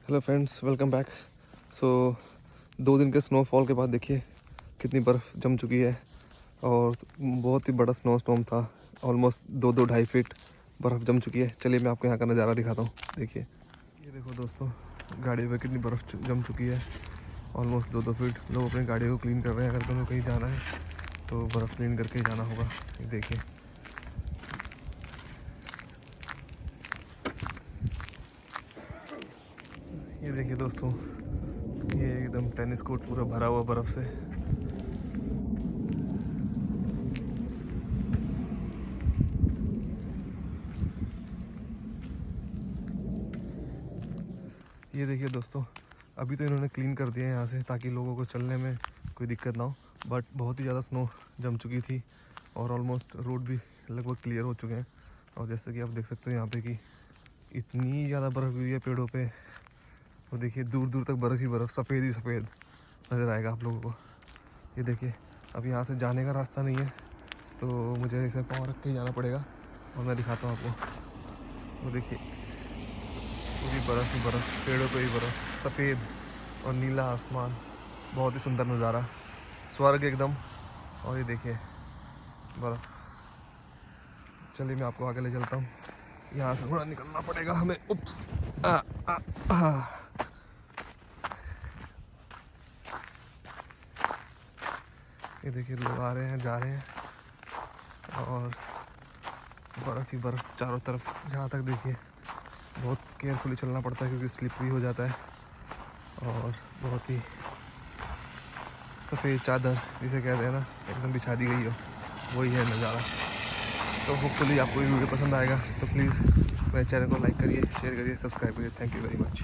Hello friends, welcome back. So 2 दिन के snowfall के बाद देखिए कितनी बर्फ़ जम चुकी है और बहुत ही बड़ा स्नोस्टॉर्म था। ऑलमोस्ट 2-2 2.5 फीट बर्फ़ जम चुकी है। चलिए मैं आपको यहाँ का नज़ारा दिखाता हूँ। देखिए, ये देखो दोस्तों, गाड़ी पे कितनी बर्फ़ जम चुकी है। Almost 2-2 feet. लोग अपनी गाड़ी को क्लीन कर रहे हैं। अगर तुम्हें कहीं जाना है तो बर्फ़ क्लीन करके जाना होगा। ये देखिए, ये देखिए दोस्तों, ये एकदम टेनिस कोर्ट पूरा भरा हुआ बर्फ़ से। ये देखिए दोस्तों, अभी तो इन्होंने क्लीन कर दिया है यहाँ से ताकि लोगों को चलने में कोई दिक्कत ना हो, बट बहुत ही ज़्यादा स्नो जम चुकी थी और ऑलमोस्ट रोड भी लगभग क्लियर हो चुके हैं। और जैसे कि आप देख सकते हो यहाँ पे कि इतनी ज़्यादा बर्फ़ हुई है पेड़ों पे। और देखिए दूर दूर तक बर्फ़ ही बर्फ़, सफ़ेद ही सफ़ेद नज़र आएगा आप लोगों को। ये देखिए, अब यहाँ से जाने का रास्ता नहीं है तो मुझे इसे पाँव रख के ही जाना पड़ेगा और मैं दिखाता हूँ आपको। वो देखिए, पूरी बर्फ़ ही बर्फ़, पेड़ों पे ही बर्फ़, सफ़ेद और नीला आसमान। बहुत ही सुंदर नज़ारा, स्वर्ग एकदम। और ये देखिए बर्फ़। चलिए मैं आपको आगे ले चलता हूँ। यहाँ से थोड़ा निकलना पड़ेगा हमें। उप्स, आ, आ, आ। ये देखिए, लोग आ रहे हैं, जा रहे हैं और बर्फ़ ही बर्फ़ चारों तरफ। जहाँ तक देखिए, बहुत केयरफुली चलना पड़ता है क्योंकि स्लिपरी हो जाता है। और बहुत ही सफ़ेद चादर जिसे कहते हैं ना, एकदम बिछा दी गई हो, वही है नज़ारा। तो होपफुली आपको ये वीडियो पसंद आएगा तो प्लीज़ मेरे चैनल को लाइक करिए, शेयर करिए, सब्सक्राइब करिए। Thank you very much.